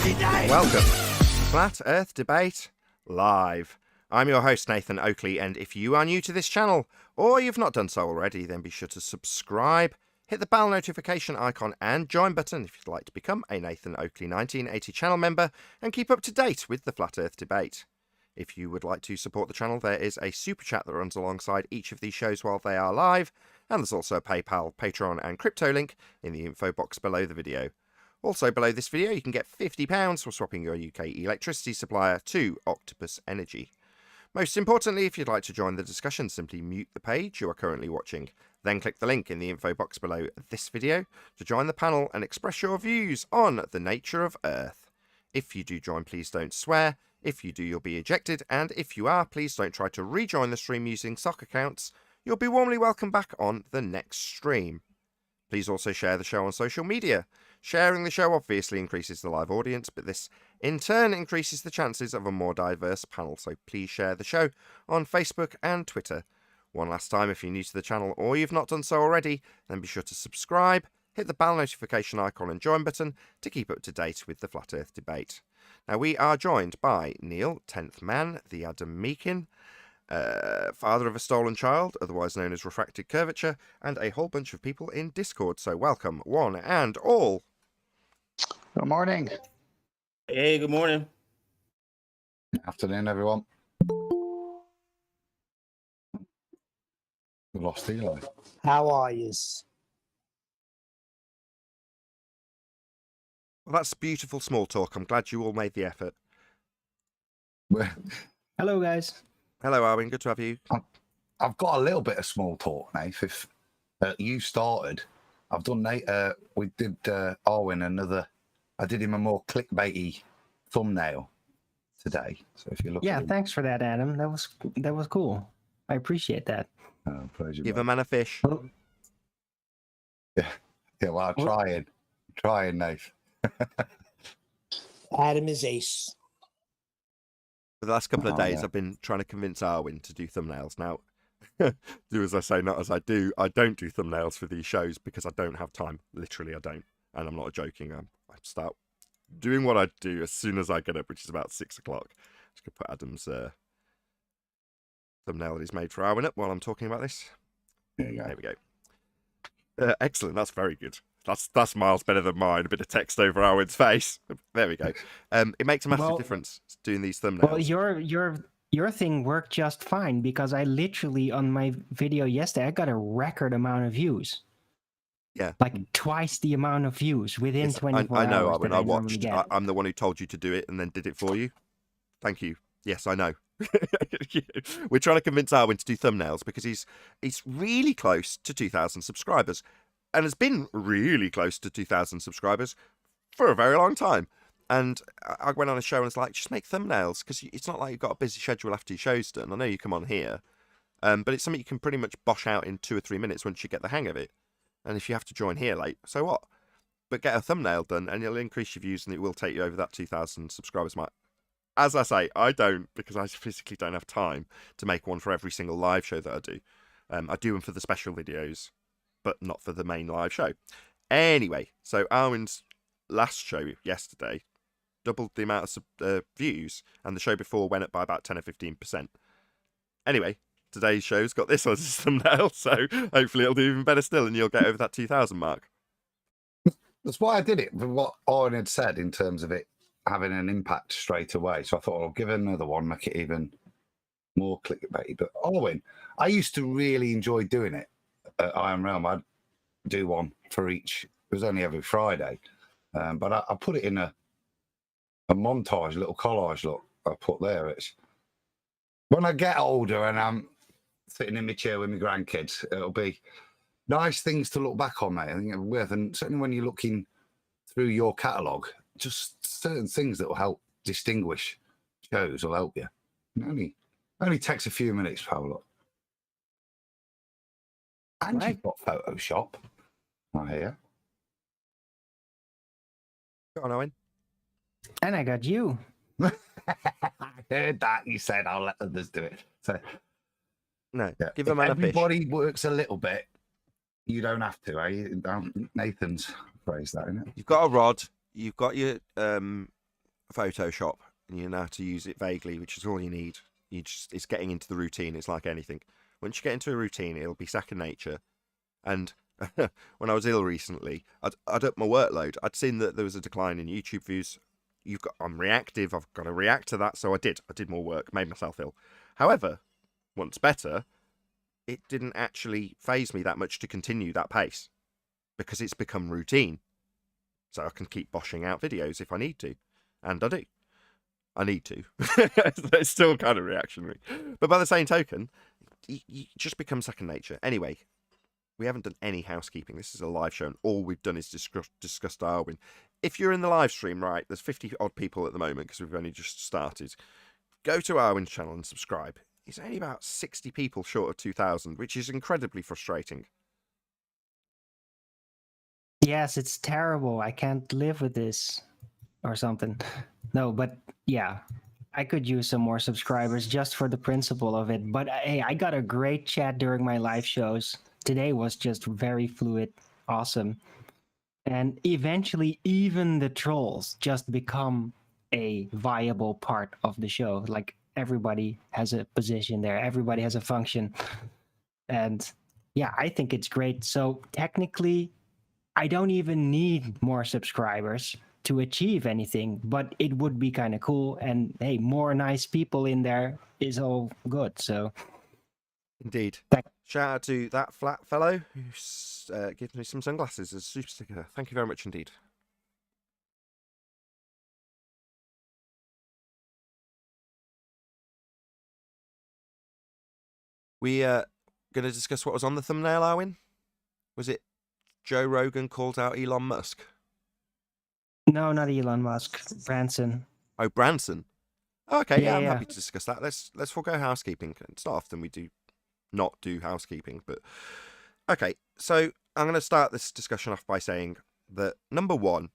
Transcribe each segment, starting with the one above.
Welcome to Flat Earth Debate Live. I'm your host, Nathan Oakley, and if you are new to this channel, or you've not done so already, then be sure to subscribe, hit the bell notification icon and join button if you'd like to become a Nathan Oakley 1980 channel member and keep up to date with the Flat Earth Debate. If you would like to support the channel, there is a super chat that runs alongside each of these shows while they are live, and there's also a PayPal, Patreon and crypto link in the info box below the video. Also below this video, you can get £50 for swapping your UK electricity supplier to Octopus Energy. Most importantly, if you'd like to join the discussion, simply mute the page you are currently watching. Then click the link in the info box below this video to join the panel and express your views on the nature of Earth. If you do join, please don't swear. If you do, you'll be ejected. And if you are, please don't try to rejoin the stream using sock accounts. You'll be warmly welcomed back on the next stream. Please also share the show on social media. Sharing the show obviously increases the live audience, but this in turn increases the chances of a more diverse panel, so please share the show on Facebook and Twitter. One last time, if you're new to the channel or you've not done so already, then be sure to subscribe, hit the bell notification icon and join button to keep up to date with the Flat Earth Debate. Now, we are joined by Neil, 10th Man, the Adam Meakin, father of a stolen child, otherwise known as Refracted Curvature, and a whole bunch of people in Discord, so welcome one and all. Good morning. Hey, good morning. Afternoon, everyone. We lost Eli. How are you? Well, that's beautiful small talk. I'm glad you all made the effort. Hello, guys. Hello, Arwin. Good to have you. I've got a little bit of small talk, Nate. If you started, I've done Nate. We did Arwin another. I did him a more clickbaity thumbnail today. So if you look, Yeah, at him, thanks for that, Adam. That was cool. I appreciate that. pleasure, Give mate. a man a fish. Yeah, well, I'm trying, Nate. Adam is ace. For the last couple of days, yeah. I've been trying to convince Arwin to do thumbnails. Now, do as I say, not as I do. I don't do thumbnails for these shows because I don't have time. Literally, I don't. And I'm not joking. I start doing what I do as soon as I get up, which is about 6 o'clock. Just gonna put Adam's thumbnail that he's made for Arwin up while I'm talking about this. There you go. There we go. Excellent. That's very good. That's miles better than mine. A bit of text over Arwin's face. There we go. It makes a massive difference doing these thumbnails. Well, your thing worked just fine because I literally on my video yesterday I got a record amount of views. Yeah, like twice the amount of views within 24 I know, hours. Arwin. that I normally watched. get. I'm the one who told you to do it and then did it for you. Thank you. Yes, I know. We're trying to convince Arwin to do thumbnails because he's really close to 2,000 subscribers and has been really close to 2,000 subscribers for a very long time. And I went on a show and was like, just make thumbnails because it's not like you've got a busy schedule after your show's done. I know you come on here, but it's something you can pretty much bosh out in 2 or 3 minutes once you get the hang of it. And if you have to join here late, so what? But get a thumbnail done and it'll increase your views and it will take you over that 2,000 subscribers mark. As I say, I don't, because I physically don't have time to make one for every single live show that I do. I do them for the special videos, but not for the main live show. Anyway, so Arwin's last show yesterday doubled the amount of views, and the show before went up by about 10 or 15%. Anyway, today's show's got this as a thumbnail, so hopefully it'll do even better still, and you'll get over that 2,000 mark. That's why I did it. For what Arwin had said in terms of it having an impact straight away. So I thought I'll give it another one, make it even more clickbaity. But Arwin, I used to really enjoy doing it at Iron Realm. I'd do one for each. It was only every Friday, but I put it in a montage, a little collage. Look, I put there. It's when I get older and I'm sitting in my chair with my grandkids, it'll be nice things to look back on, mate. I think it'll be worth, and certainly when you're looking through your catalogue, just certain things that will help distinguish shows will help you. It only takes a few minutes to have a look. And Right. you've got Photoshop right here. Go on, Owen. And I got you. I heard that. You said I'll let others do it. So No, yeah. give a If man a fish. everybody works a little bit, you don't have to, eh? Nathan's phrase that, isn't it? You've got a rod. You've got your Photoshop and you know how to use it vaguely, which is all you need. It's getting into the routine. It's like anything. Once you get into a routine, it'll be second nature. And when I was ill recently, I'd up my workload. I'd seen that there was a decline in YouTube views. I'm reactive. I've got to react to that. So I did more work, made myself ill. However, once better, it didn't actually faze me that much to continue that pace because it's become routine. So I can keep boshing out videos if I need to. And I do. I need to. It's still kind of reactionary. But by the same token, you just become second nature. Anyway, we haven't done any housekeeping. This is a live show, and all we've done is discuss Darwin. If you're in the live stream, right, there's 50-odd people at the moment because we've only just started. Go to Arwin's channel and subscribe. He's only about 60 people short of 2,000, which is incredibly frustrating. Yes, it's terrible. I can't live with this or something. No, but yeah, I could use some more subscribers just for the principle of it. But hey, I got a great chat during my live shows. Today was just very fluid, awesome. And eventually, even the trolls just become a viable part of the show. Like, everybody has a position there, everybody has a function. And yeah, I think it's great. So technically, I don't even need more subscribers to achieve anything, but it would be kind of cool. And hey, more nice people in there is all good. So Indeed. Shout out to that flat fellow who's given me some sunglasses as a super sticker. Thank you very much indeed. We going to discuss what was on the thumbnail, Arwin? Was it Joe Rogan calls out Elon Musk? no, not Elon Musk, Branson. Oh, Branson. Oh, okay, yeah, I'm Yeah. happy to discuss that. Let's forego housekeeping. It's not often we do not do housekeeping, but okay. So I'm going to start this discussion off by saying that number one,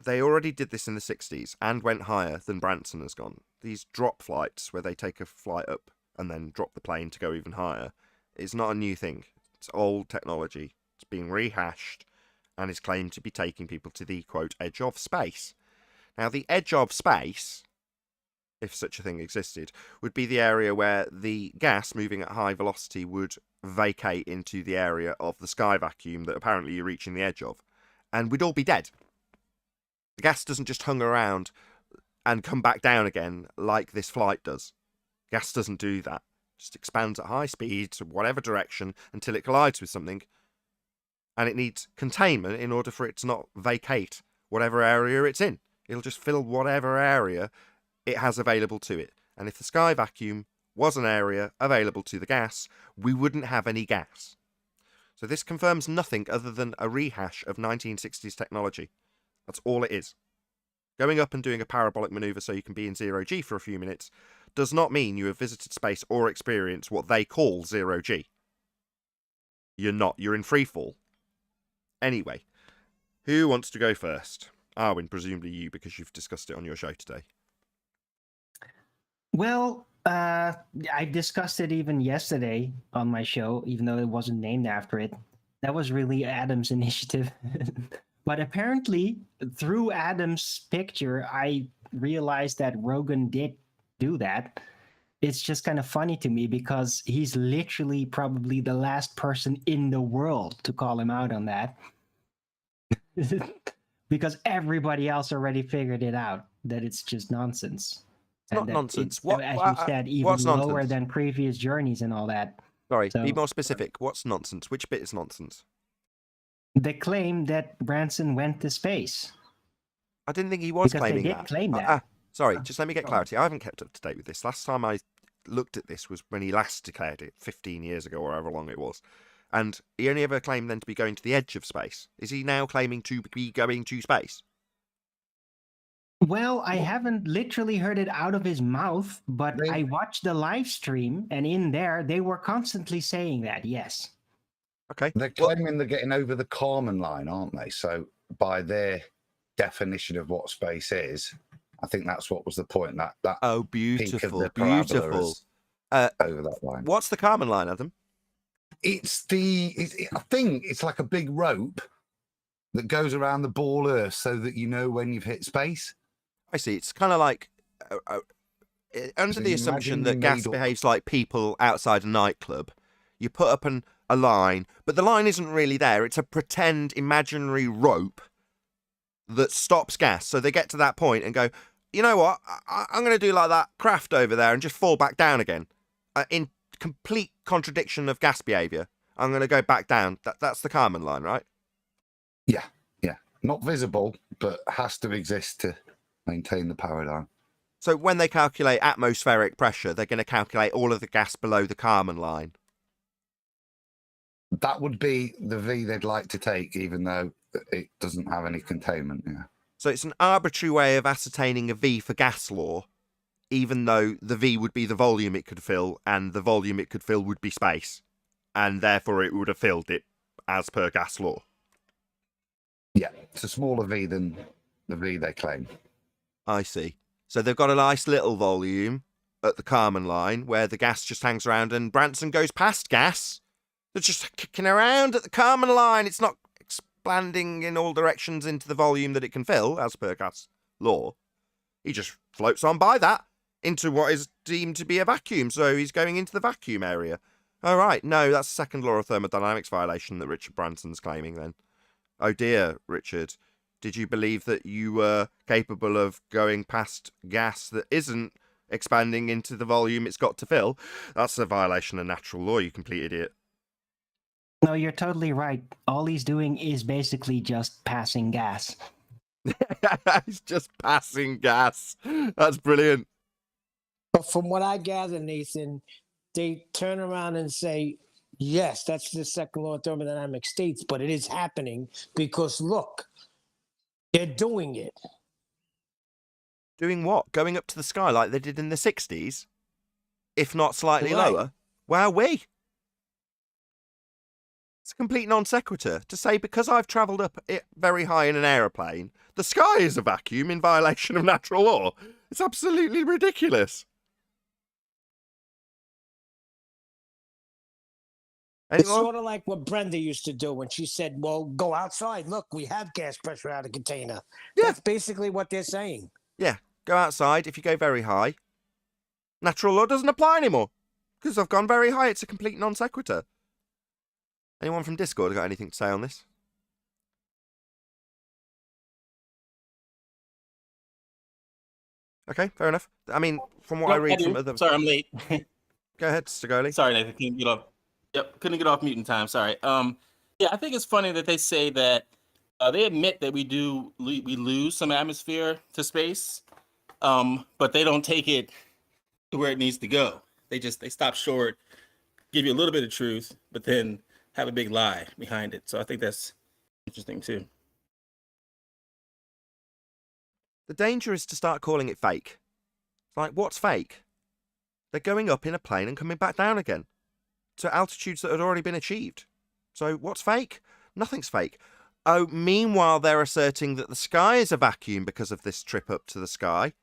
they already did this in the 60s and went higher than Branson has gone. These drop flights where they take a flight up and then drop the plane to go even higher, it's not a new thing. It's old technology. It's being rehashed and is claimed to be taking people to the, quote, edge of space. Now, the edge of space, if such a thing existed, would be the area where the gas moving at high velocity would vacate into the area of the sky vacuum that apparently you're reaching the edge of, and we'd all be dead. The gas doesn't just hang around and come back down again like this flight does. Gas doesn't do that. It just expands at high speed to whatever direction until it collides with something, and it needs containment in order for it to not vacate whatever area it's in. It'll just fill whatever area it has available to it. And if the sky vacuum was an area available to the gas, we wouldn't have any gas. So this confirms nothing other than a rehash of 1960s technology. That's all it is. Going up and doing a parabolic maneuver so you can be in 0G for a few minutes does not mean you have visited space or experienced what they call 0G. You're not. You're in freefall. Anyway, who wants to go first? Arwin, presumably you, because you've discussed it on your show today. Well, I discussed it even yesterday on my show, even though it wasn't named after it. That was really Adam's initiative. But apparently, through Adam's picture, I realized that Rogan did do that. It's just kind of funny to me because he's literally probably the last person in the world to call him out on that. Because everybody else already figured it out, that it's just nonsense. It's not nonsense. What, as you said, even what's lower nonsense? than previous journeys and all that. Sorry, So- be more specific. What's nonsense? Which bit is nonsense? The claim that Branson went to space. I didn't think he was Because they claiming did that. claim that. Sorry, just let me get clarity. I haven't kept up to date with this. Last time I looked at this was when he last declared it, 15 years ago or however long it was. And he only ever claimed then to be going to the edge of space. Is he now claiming to be going to space? Well, I haven't literally heard it out of his mouth, but They- I watched the live stream, and in there, they were constantly saying that, yes. Okay. They're claiming they're getting over the Kármán line, aren't they? So by their definition of what space is, I think that's what was the point. That Oh, peak of beautiful, the parabola beautiful. is Uh, over that line. What's the Kármán line, Adam? I think it's like a big rope that goes around the ball Earth so that you know when you've hit space. I see. It's kind of like under So the you assumption imagine that you gas made up- behaves like people outside a nightclub. You put up a line, but the line isn't really there. It's a pretend imaginary rope that stops gas. So they get to that point and go, you know what? I'm going to do like that craft over there and just fall back down again. In complete contradiction of gas behaviour. I'm going to go back down. That's the Kármán line, right? Yeah. Not visible, but has to exist to maintain the paradigm. So when they calculate atmospheric pressure, they're going to calculate all of the gas below the Kármán line. That would be the V they'd like to take, even though it doesn't have any containment. Yeah. So it's an arbitrary way of ascertaining a V for gas law, even though the V would be the volume it could fill, and the volume it could fill would be space, and therefore it would have filled it as per gas law. Yeah, it's a smaller V than the V they claim. I see. So they've got a nice little volume at the Kármán line where the gas just hangs around and Branson goes past gas. They're just kicking around at the Kármán line. It's not expanding in all directions into the volume that it can fill, as per gas law. He just floats on by that into what is deemed to be a vacuum. So he's going into the vacuum area. All right. No, that's the second law of thermodynamics violation that Richard Branson's claiming then. Oh dear, Richard. Did you believe that you were capable of going past gas that isn't expanding into the volume it's got to fill? That's a violation of natural law, you complete idiot. No, you're totally right. All he's doing is basically just passing gas. He's just passing gas. That's brilliant. But from what I gather, Nathan, they turn around and say, yes, that's the second law of thermodynamics states, but it is happening because look, they're doing it. Doing what? Going up to the sky like they did in the 60s? If not slightly Right. lower? Wowee. It's a complete non sequitur to say because I've travelled up it very high in an aeroplane, the sky is a vacuum in violation of natural law. It's absolutely ridiculous. It's Anyone? sort of like what Brenda used to do when she said, well, go outside. Look, we have gas pressure out of the container. Yeah. That's basically what they're saying. Yeah, go outside if you go very high. Natural law doesn't apply anymore because I've gone very high. It's a complete non sequitur. Anyone from Discord got anything to say on this? Okay, fair enough. I mean, from what I read from other... Sorry, I'm late. Go ahead, Stigoli. Sorry, Nathan. Couldn't get off. Yep, couldn't get off mute in time. Sorry. Yeah, I think it's funny that they say that they admit that we lose some atmosphere to space, but they don't take it to where it needs to go. They stop short, give you a little bit of truth, but then have a big lie behind it. So I think that's interesting too. The danger is to start calling it fake. It's like, what's fake? They're going up in a plane and coming back down again to altitudes that had already been achieved. So what's fake? Nothing's fake. Oh, meanwhile, they're asserting that the sky is a vacuum because of this trip up to the sky.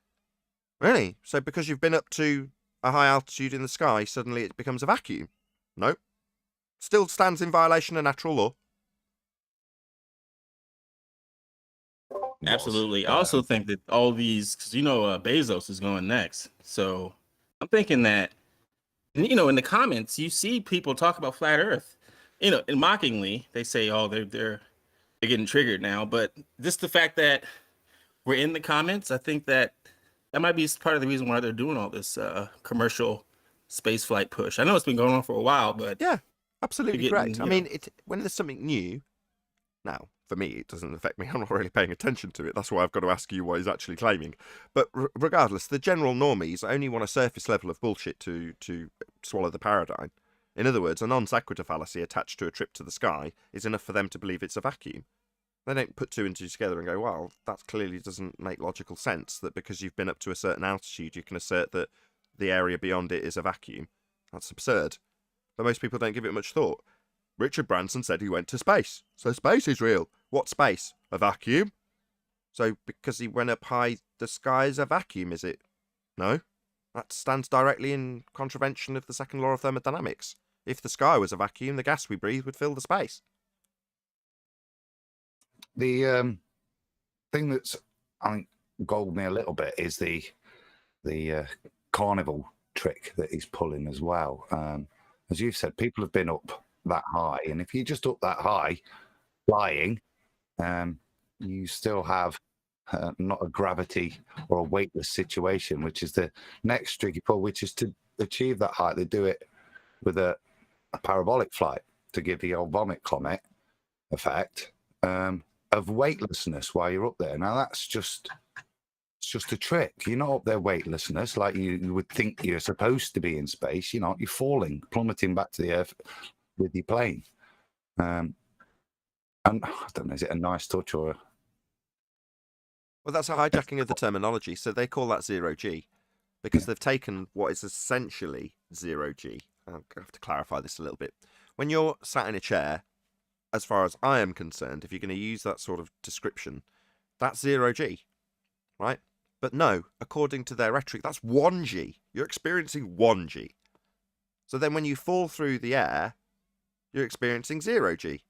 Really? So because you've been up to a high altitude in the sky, suddenly it becomes a vacuum? No. Still stands in violation of natural law. Absolutely. I also think that all these, because Bezos is going next. So I'm thinking that, in the comments, you see people talk about flat Earth. And mockingly, they say, "Oh, they're getting triggered now." But just the fact that we're in the comments, I think that might be part of the reason why they're doing all this commercial space flight push. I know it's been going on for a while, but yeah, absolutely getting, correct. I mean, when there's something new, now for me it doesn't affect me. I'm not really paying attention to it. That's why I've got to ask you what he's actually claiming. But regardless, the general normies only want a surface level of bullshit to swallow the paradigm. In other words, a non sequitur fallacy attached to a trip to the sky is enough for them to believe it's a vacuum. They don't put two and two together and go, well, that clearly doesn't make logical sense, that because you've been up to a certain altitude, you can assert that the area beyond it is a vacuum. That's absurd. But most people don't give it much thought. Richard Branson said he went to space, so space is real. What space? A vacuum? So because he went up high, the sky is a vacuum, is it? No. That stands directly in contravention of the second law of thermodynamics. If the sky was a vacuum, the gas we breathe would fill the space. The thing that's, galled me a little bit is the carnival trick that he's pulling as well. As you've said, people have been up that high, and if you're just up that high, flying, you still have not a gravity or a weightless situation, which is the next tricky pull, which is to achieve that height. They do it with a parabolic flight to give the old vomit comet effect of weightlessness while you're up there. Now that's just a trick. You're not up there weightlessness like you would think you're supposed to be in space. You're not. You're falling, plummeting back to the earth with your plane. And I don't know, is it a nice touch or? Well, that's a hijacking of the terminology. So they call that 0G because they've taken what is essentially 0G. I'll have to clarify this a little bit. When you're sat in a chair, as far as I am concerned, if you're going to use that sort of description, that's 0G, right? But no, according to their rhetoric, that's 1G. You're experiencing 1G. So then when you fall through the air, you're experiencing 0G.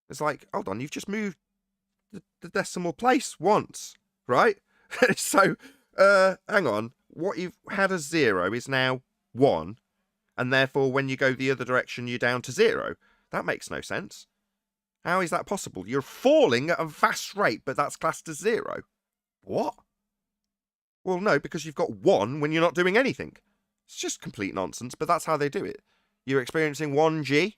It's like, hold on, you've just moved the decimal place once, right? So, hang on. What you've had as 0 is now 1. And therefore, when you go the other direction, you're down to 0. That makes no sense. How is that possible? You're falling at a vast rate, but that's classed as 0. What? Well, no, because you've got 1 when you're not doing anything. It's just complete nonsense, but that's how they do it. You're experiencing 1G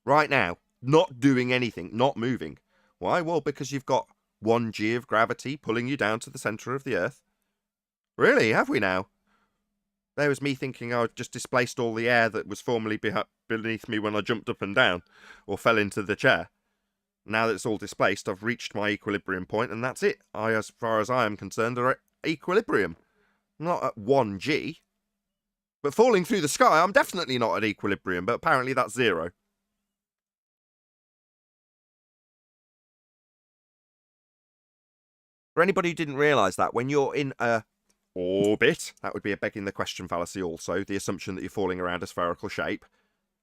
right now, not doing anything, not moving. Why? Well, because you've got 1G of gravity pulling you down to the centre of the Earth. Really? Have we now? There was me thinking I'd just displaced all the air that was formerly beneath me when I jumped up and down or fell into the chair. Now that it's all displaced, I've reached my equilibrium point and that's it. As far as I am concerned, are at equilibrium. Not at 1G. But falling through the sky, I'm definitely not at equilibrium, but apparently that's 0. For anybody who didn't realise that, when you're in a orbit, that would be a begging the question fallacy also, the assumption that you're falling around a spherical shape.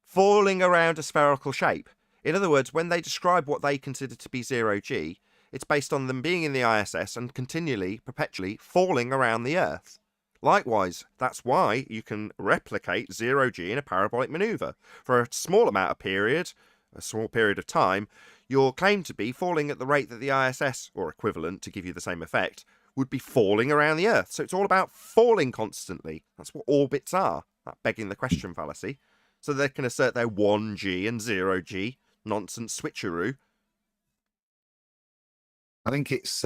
Falling around a spherical shape. In other words, when they describe what they consider to be 0G, it's based on them being in the ISS and continually, perpetually falling around the Earth. Likewise, that's why you can replicate 0G in a parabolic manoeuvre. For a small amount of period, a small period of time, you're claimed to be falling at the rate that the ISS, or equivalent to give you the same effect, would be falling around the Earth. So it's all about falling constantly. That's what orbits are, that begging the question fallacy. So they can assert their 1G and 0G nonsense switcheroo. I think it's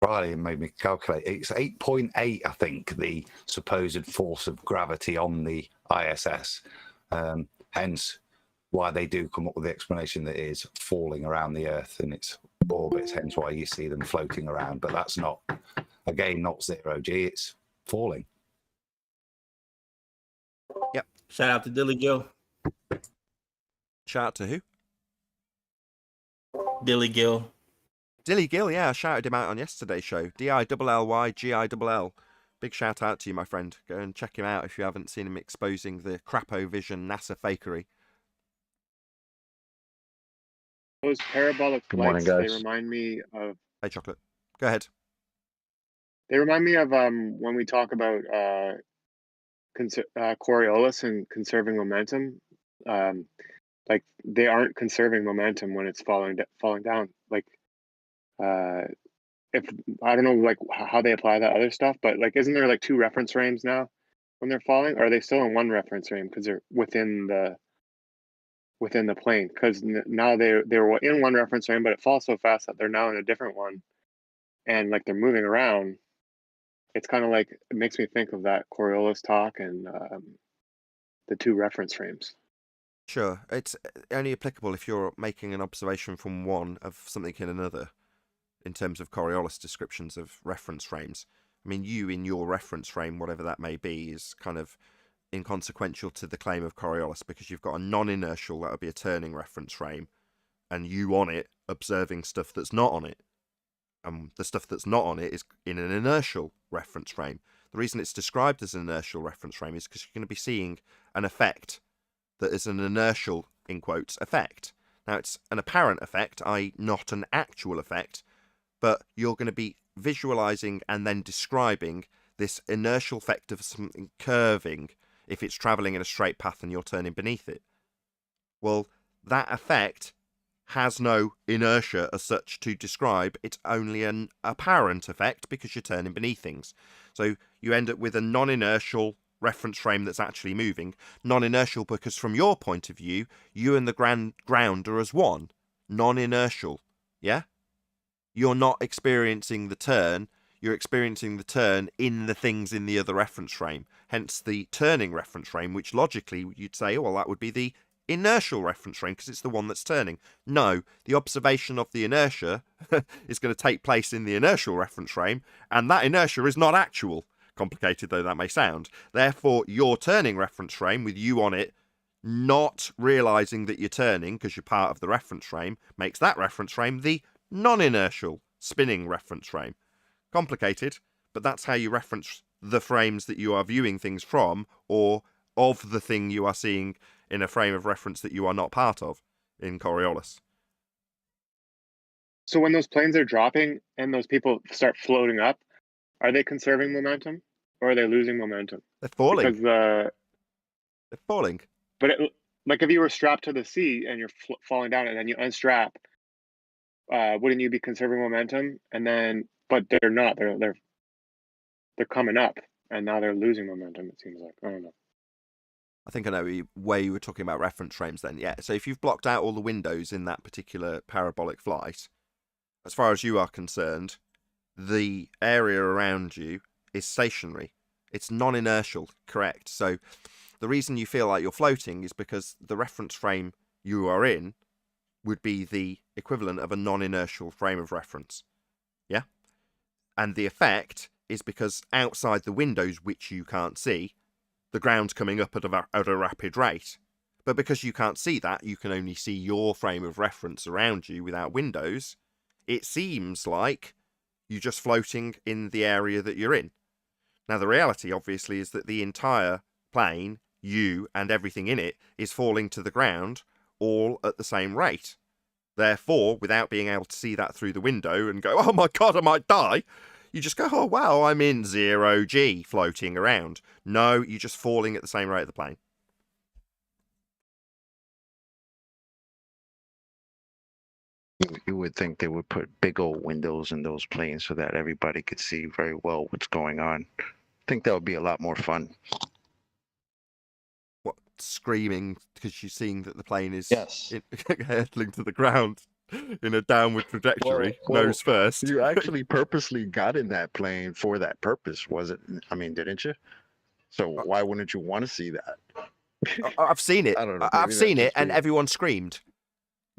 Friday made me calculate. It's 8.8, I think, the supposed force of gravity on the ISS. Hence why they do come up with the explanation that it is falling around the Earth in its orbits, hence why you see them floating around. But that's not, again, not 0G, it's falling. Yep. Shout out to Dilly Gill. Shout out to who? Dilly Gill. Dilly Gill, yeah, I shouted him out on yesterday's show. DILLYGILL. Big shout out to you, my friend. Go and check him out if you haven't seen him exposing the crapo vision NASA fakery. Those parabolic Good morning, flights, they guys. remind me of Hey, Chocolate. Go ahead. when we talk about Coriolis and conserving momentum. Like they aren't conserving momentum when it's falling down. Like if I don't know like how they apply that other stuff, but like isn't there like 2 reference frames now when they're falling? Or are they still in 1 reference frame because they're within the plane? Because now they were in 1 reference frame, but it falls so fast that they're now in a different one, and like they're moving around. It's kind of like it makes me think of that Coriolis talk and the 2 reference frames. Sure. It's only applicable if you're making an observation from one of something in another in terms of Coriolis descriptions of reference frames. I mean, you in your reference frame, whatever that may be, is kind of inconsequential to the claim of Coriolis because you've got a non-inertial, that would be a turning reference frame, and you on it observing stuff that's not on it. The stuff that's not on it is in an inertial reference frame. The reason it's described as an inertial reference frame is because you're going to be seeing an effect that is an inertial, in quotes, effect. Now, it's an apparent effect, i.e. not an actual effect, but you're going to be visualizing and then describing this inertial effect of something curving if it's traveling in a straight path and you're turning beneath it. Well, that effect has no inertia as such to describe. It's only an apparent effect because you're turning beneath things. So you end up with a non-inertial reference frame that's actually moving. Non-inertial because from your point of view, you and the ground are as one. Non-inertial. Yeah? You're not experiencing the turn. You're experiencing the turn in the things in the other reference frame. Hence the turning reference frame, which logically you'd say, oh, well, that would be the inertial reference frame because it's the one that's turning. No, the observation of the inertia is going to take place in the inertial reference frame, and that inertia is not actual, complicated though that may sound. Therefore, your turning reference frame with you on it, not realizing that you're turning because you're part of the reference frame, makes that reference frame the non-inertial spinning reference frame. Complicated, but that's how you reference the frames that you are viewing things from, or of the thing you are seeing in a frame of reference that you are not part of in Coriolis. So when those planes are dropping and those people start floating up, are they conserving momentum or are they losing momentum? They're falling. Because They're falling. but like if you were strapped to the sea and you're falling down and then you unstrap, wouldn't you be conserving momentum? And then, but they're not. They're coming up and now they're losing momentum. It seems like, I don't know. I think I know where you were talking about reference frames then. Yeah, so if you've blocked out all the windows in that particular parabolic flight, as far as you are concerned, the area around you is stationary. It's non-inertial, correct? So the reason you feel like you're floating is because the reference frame you are in would be the equivalent of a non-inertial frame of reference. Yeah? And the effect is because outside the windows, which you can't see, the ground's coming up at a rapid rate. But because you can't see that, you can only see your frame of reference around you without windows. It seems like you're just floating in the area that you're in. Now, the reality, obviously, is that the entire plane, you and everything in it, is falling to the ground all at the same rate. Therefore, without being able to see that through the window and go, oh my God, I might die, you just go, oh wow, I'm in 0G floating around. No, you're just falling at the same rate of the plane. You would think they would put big old windows in those planes so that everybody could see very well what's going on. I think that would be a lot more fun. What, screaming because you're seeing that the plane is Yes. hurtling to the ground in a downward trajectory, nose first. You actually purposely got in that plane for that purpose, was it? I mean, didn't you? So why wouldn't you want to see that? I've seen it. I don't know. I've Maybe seen that's it, just and me. everyone screamed.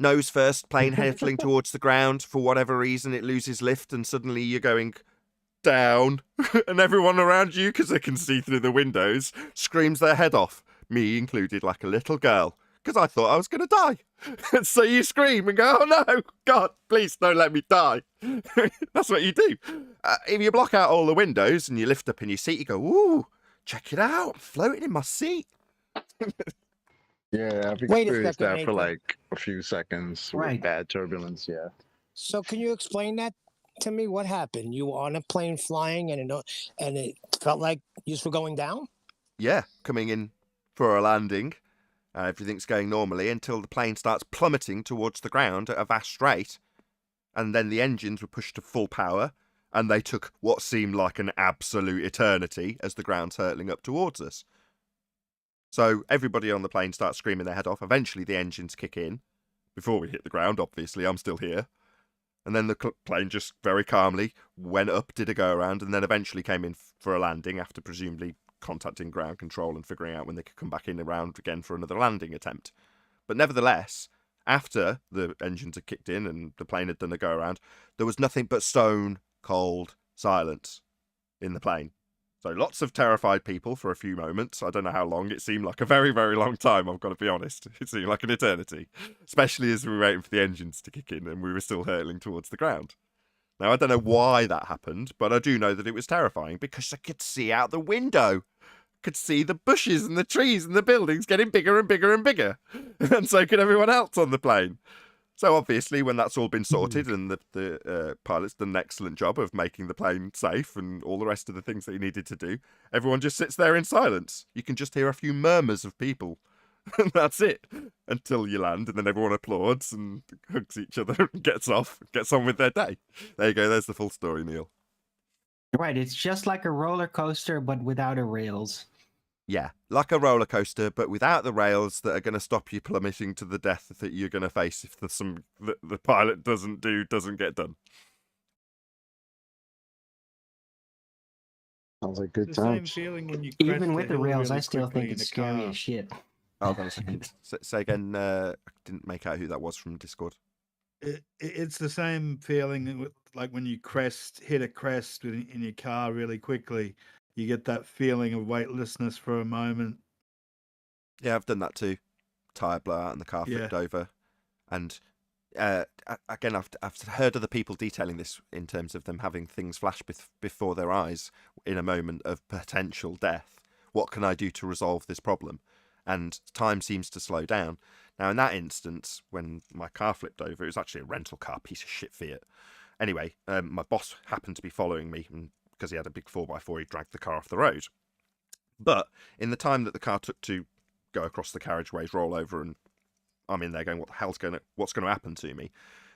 Nose first, plane hurtling towards the ground. For whatever reason, it loses lift, and suddenly you're going down, and everyone around you, because they can see through the windows, screams their head off. Me included, like a little girl, because I thought I was going to die. So you scream and go, oh no, God, please don't let me die. That's what you do. If you block out all the windows and you lift up in your seat, you go, ooh, check it out, I'm floating in my seat. Yeah, I've Wait a experienced second, that for Nathan. like a few seconds Right. with bad turbulence. Yeah. So can you explain that to me? What happened? You were on a plane flying and it felt like you were going down? Yeah, coming in for a landing. Everything's going normally until the plane starts plummeting towards the ground at a vast rate. And then the engines were pushed to full power, and they took what seemed like an absolute eternity as the ground's hurtling up towards us. So everybody on the plane starts screaming their head off. Eventually the engines kick in. Before we hit the ground, obviously, I'm still here. And then the plane just very calmly went up, did a go around, and then eventually came in for a landing after presumably contacting ground control and figuring out when they could come back in around again for another landing attempt. But nevertheless, after the engines had kicked in and the plane had done a go around, there was nothing but stone cold silence in the plane. So lots of terrified people for a few moments. I don't know how long. It seemed like a very, very long time, I've got to be honest. It seemed like an eternity, especially as we were waiting for the engines to kick in and we were still hurtling towards the ground. Now, I don't know why that happened, but I do know that it was terrifying because I could see out the window. Could see the bushes and the trees and the buildings getting bigger and bigger and bigger. And so could everyone else on the plane. So obviously, when that's all been sorted and the pilot's done an excellent job of making the plane safe and all the rest of the things that he needed to do, everyone just sits there in silence. You can just hear a few murmurs of people, and that's it until you land, and then everyone applauds and hugs each other and gets on with their day. There you go. There's the full story, Neil. Right, it's just like a roller coaster, but without a rails. Yeah, like a roller coaster, but without the rails that are going to stop you plummeting to the death that you're going to face if there's the pilot doesn't get done. Sounds like good It's the same times. feeling when you Even crest with a the hill rails, I really still quickly think in it's a scary car. as shit. Hold on a second. Say again. I didn't make out who that was from Discord. It's the same feeling like when you hit a crest in your car really quickly. You get that feeling of weightlessness for a moment. Yeah, I've done that too. Tire blowout and the car flipped over. And again, I've heard other people detailing this in terms of them having things flash before their eyes in a moment of potential death. What can I do to resolve this problem? And time seems to slow down. Now, in that instance, when my car flipped over, it was actually a rental car, piece of shit Fiat. Anyway, my boss happened to be following me, and because he had a big 4x4, he dragged the car off the road. But in the time that the car took to go across the carriageways, roll over, and I'm in there going, what's going to happen to me?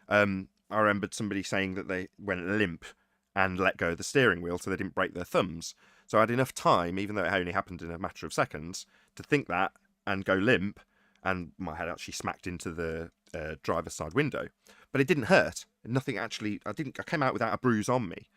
I remembered somebody saying that they went limp and let go of the steering wheel so they didn't break their thumbs. So I had enough time, even though it only happened in a matter of seconds, to think that and go limp, and my head actually smacked into the driver's side window. But it didn't hurt. Nothing actually. I came out without a bruise on me.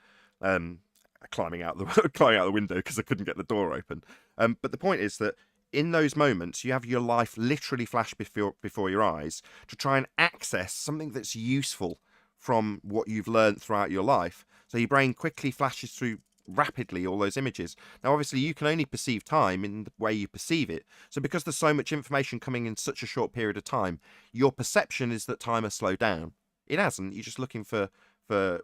Climbing out the window because I couldn't get the door open. But the point is that in those moments, you have your life literally flash before your eyes to try and access something that's useful from what you've learned throughout your life. So your brain quickly flashes through rapidly all those images. Now, obviously, you can only perceive time in the way you perceive it. So because there's so much information coming in such a short period of time, your perception is that time has slowed down. It hasn't. You're just looking for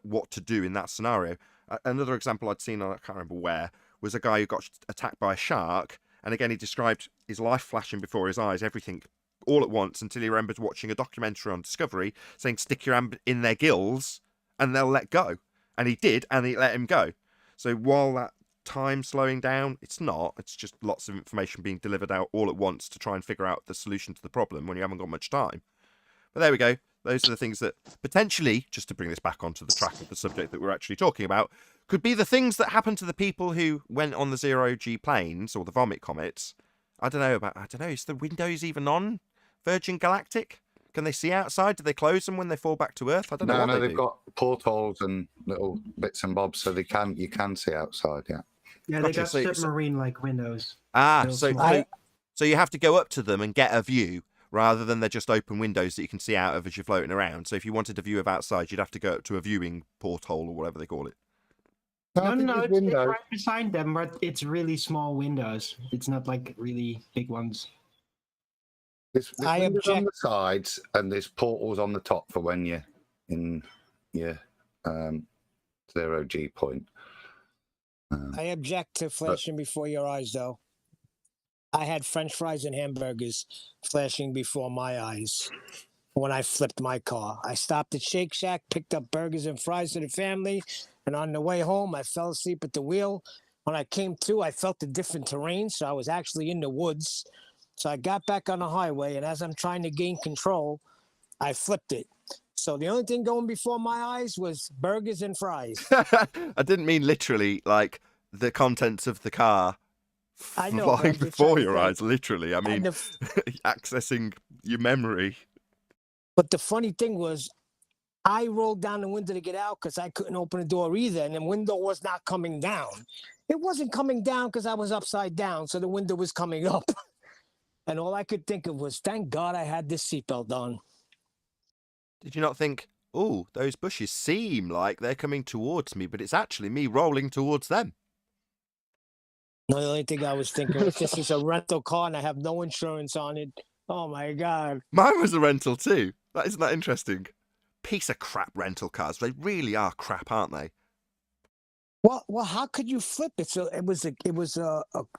what to do in that scenario. Another example I'd seen, I can't remember where, was a guy who got attacked by a shark. And again, he described his life flashing before his eyes, everything all at once, until he remembered watching a documentary on Discovery saying, stick your hand in their gills and they'll let go. And he did, and he let him go. So while that time slowing down, it's not. It's just lots of information being delivered out all at once to try and figure out the solution to the problem when you haven't got much time. But there we go. Those are the things that potentially, just to bring this back onto the track of the subject that we're actually talking about, could be the things that happened to the people who went on the zero-G planes or the vomit comets. I don't know, is the windows even on Virgin Galactic? Can they see outside? Do they close them when they fall back to Earth? I don't know what they they've do. got portholes and little bits and bobs, so you can see outside. Yeah. Yeah, Gotcha. they got So- submarine-like windows. Real So small. so you have to go up to them and get a view, rather than they're just open windows that you can see out of as you're floating around. So if you wanted a view of outside, you'd have to go up to a viewing porthole or whatever they call it. No, it's right beside them, but it's really small windows. It's not like really big ones. There's I windows on object- the sides and there's portals on the top for when you're in your zero-G point. I object to flashing before your eyes, though. I had French fries and hamburgers flashing before my eyes when I flipped my car. I stopped at Shake Shack, picked up burgers and fries for the family, and on the way home, I fell asleep at the wheel. When I came to, I felt a different terrain, so I was actually in the woods. So I got back on the highway, and as I'm trying to gain control, I flipped it. So the only thing going before my eyes was burgers and fries. I didn't mean literally like the contents of the car I know, but flying I'm just before trying to your say- eyes, literally. I mean, And accessing your memory. But the funny thing was, I rolled down the window to get out because I couldn't open the door either, and the window was not coming down. It wasn't coming down because I was upside down, so the window was coming up. And all I could think of was, thank God I had this seatbelt on. Did you not think, oh, those bushes seem like they're coming towards me, but it's actually me rolling towards them? No, the only thing I was thinking was, this is a rental car and I have no insurance on it. Oh my God. Mine was a rental too. Isn't that interesting? Piece of crap rental cars. They really are crap, aren't they? Well, how could you flip it? So it was a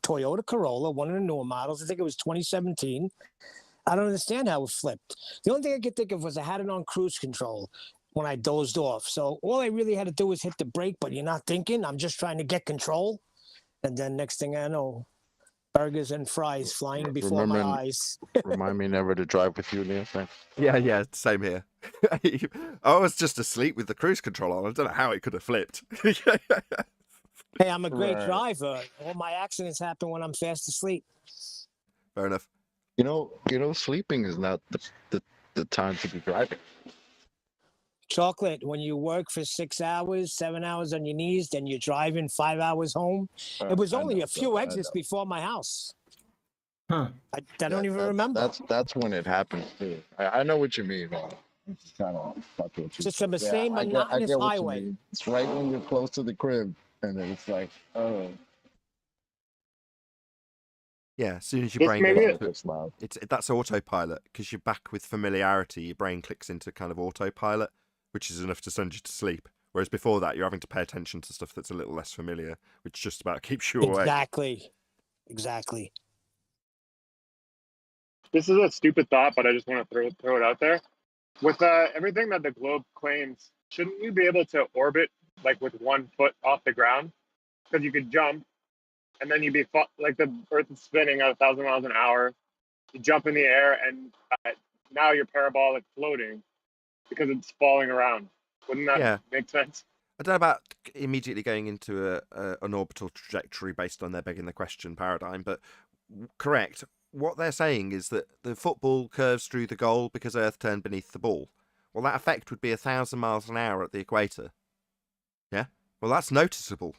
Toyota Corolla, one of the newer models. I think it was 2017. I don't understand how it flipped. The only thing I could think of was I had it on cruise control when I dozed off. So all I really had to do was hit the brake, but you're not thinking. I'm just trying to get control. And then next thing I know, burgers and fries flying before my Remember, eyes. remind me never to drive with you, Nathan. Yeah, same here. I was just asleep with the cruise control on. I don't know how it could have flipped. Hey, I'm a great Right. driver. All my accidents happen when I'm fast asleep. Fair enough. You know, sleeping is not the time to be driving. Chocolate, when you work for 6 hours, 7 hours on your knees, then you're driving 5 hours home. It was I only know, a few bro, I exits know. before my house. Huh. I don't even remember. That's when it happens too. I know what you mean, man. It's kind of Just on the same I monotonous get what highway. you mean. It's right when you're close to the crib, and then it's like, oh, Yeah, as soon as your Just brain maybe goes it- into it's loud. that's autopilot, because you're back with familiarity. Your brain clicks into kind of autopilot, which is enough to send you to sleep. Whereas before that, you're having to pay attention to stuff that's a little less familiar, which just about keeps you awake. Exactly. This is a stupid thought, but I just want to throw it out there. With everything that the globe claims, shouldn't you be able to orbit like with 1 foot off the ground? Because you could jump, and then you'd be like the Earth is spinning at 1,000 miles an hour. You jump in the air, and now you're parabolic floating because it's falling around. Wouldn't that Yeah. make sense? I don't know about immediately going into an orbital trajectory based on their begging the question paradigm, but correct. What they're saying is that the football curves through the goal because Earth turned beneath the ball. Well, that effect would be 1,000 miles an hour at the equator. Yeah? Well, that's noticeable.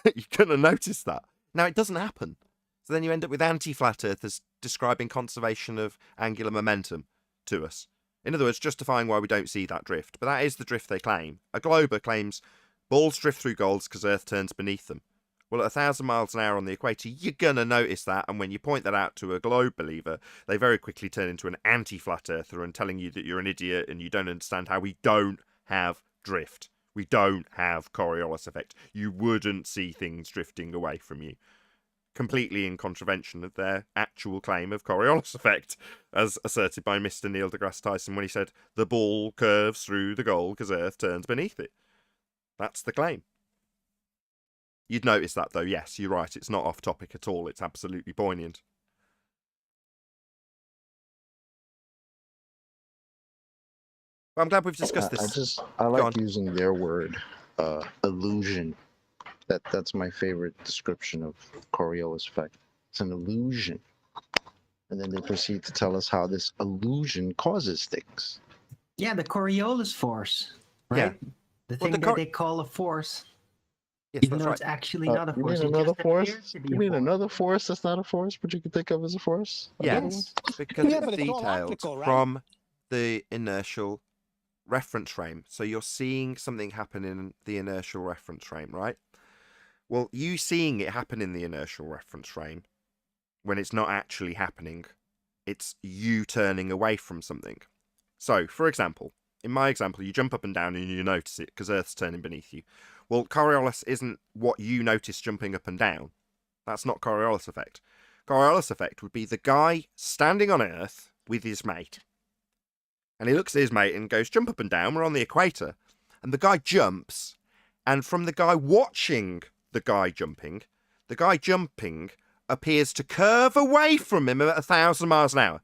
You're going to notice that. Now, it doesn't happen. So then you end up with anti-flat earthers describing conservation of angular momentum to us. In other words, justifying why we don't see that drift. But that is the drift they claim. A glober claims balls drift through goals because Earth turns beneath them. Well, at 1,000 miles an hour on the equator, you're going to notice that. And when you point that out to a globe believer, they very quickly turn into an anti-flat earther and telling you that you're an idiot and you don't understand how we don't have drift. We don't have Coriolis effect. You wouldn't see things drifting away from you. Completely in contravention of their actual claim of Coriolis effect, as asserted by Mr. Neil deGrasse Tyson when he said, the ball curves through the goal because Earth turns beneath it. That's the claim. You'd notice that, though. Yes, you're right. It's not off topic at all. It's absolutely poignant. Well, I'm glad we've discussed this. I on. like using their word, illusion. That's my favorite description of Coriolis effect. It's an illusion. And then they proceed to tell us how this illusion causes things. Yeah, the Coriolis force, right? Yeah. The Well, thing the that they call a force, Yes, even that's though right. it's actually not a You force. mean It another just appears force? to be You a mean force. another force that's not a force, but you can think of as a force? Another Yes, one? because Yeah, but it's it's all detailed optical, right? from the inertial reference frame. So you're seeing something happen in the inertial reference frame, right? Well, you seeing it happen in the inertial reference frame when it's not actually happening, it's you turning away from something. So, for example, in my example, you jump up and down and you notice it because Earth's turning beneath you. Well, Coriolis isn't what you notice jumping up and down. That's not Coriolis effect. Coriolis effect would be the guy standing on Earth with his mate. And he looks at his mate and goes, jump up and down, we're on the equator. And the guy jumps, and from the guy watching the guy jumping appears to curve away from him at 1,000 miles an hour.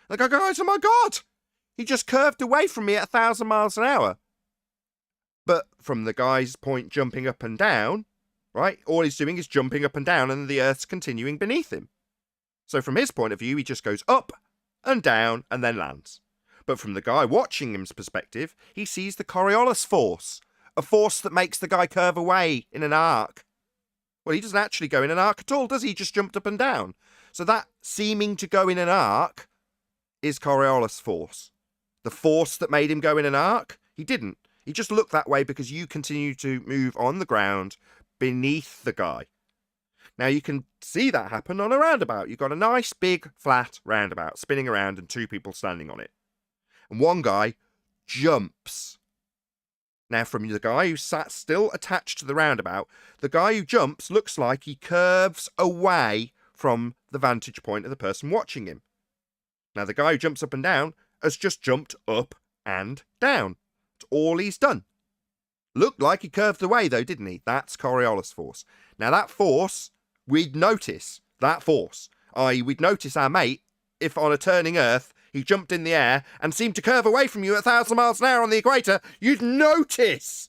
The guy goes, oh my God, he just curved away from me at 1,000 miles an hour. But from the guy's point jumping up and down, right, all he's doing is jumping up and down and the Earth's continuing beneath him. So from his point of view, he just goes up and down and then lands. But from the guy watching him's perspective, he sees the Coriolis force, a force that makes the guy curve away in an arc. Well, he doesn't actually go in an arc at all, does he? He just jumped up and down. So that seeming to go in an arc is Coriolis force. The force that made him go in an arc, he didn't. He just looked that way because you continue to move on the ground beneath the guy. Now you can see that happen on a roundabout. You've got a nice big flat roundabout spinning around and two people standing on it. And one guy jumps. Now from the guy who sat still attached to the roundabout, the guy who jumps looks like he curves away from the vantage point of the person watching him. Now, the guy who jumps up and down has just jumped up and down. That's all he's done. Looked like he curved away, though, didn't he? That's Coriolis force. Now, that force, we'd notice that force. I.e., we'd notice our mate if on a turning Earth he jumped in the air and seemed to curve away from you at 1,000 miles an hour on the equator. You'd notice.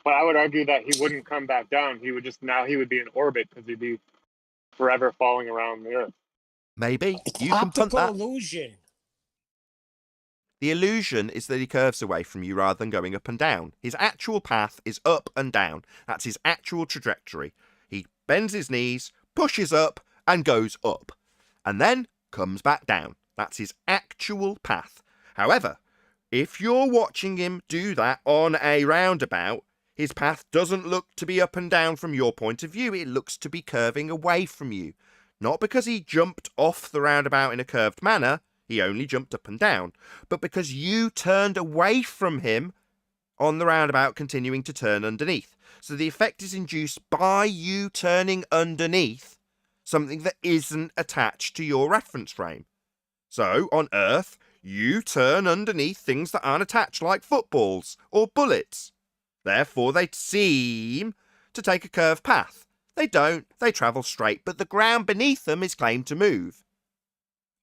But I would argue that he wouldn't come back down. He would just, now he would be in orbit because he'd be forever falling around the Earth. Maybe. You can punt Optical that. illusion. The illusion is that he curves away from you rather than going up and down. His actual path is up and down. That's his actual trajectory. He bends his knees, pushes up, and goes up. And then comes back down. That's his actual path. However, if you're watching him do that on a roundabout, his path doesn't look to be up and down from your point of view. It looks to be curving away from you. Not because he jumped off the roundabout in a curved manner, he only jumped up and down, but because you turned away from him on the roundabout, continuing to turn underneath. So the effect is induced by you turning underneath something that isn't attached to your reference frame. So on Earth, you turn underneath things that aren't attached, like footballs or bullets. Therefore, they seem to take a curved path. They don't. They travel straight, but the ground beneath them is claimed to move.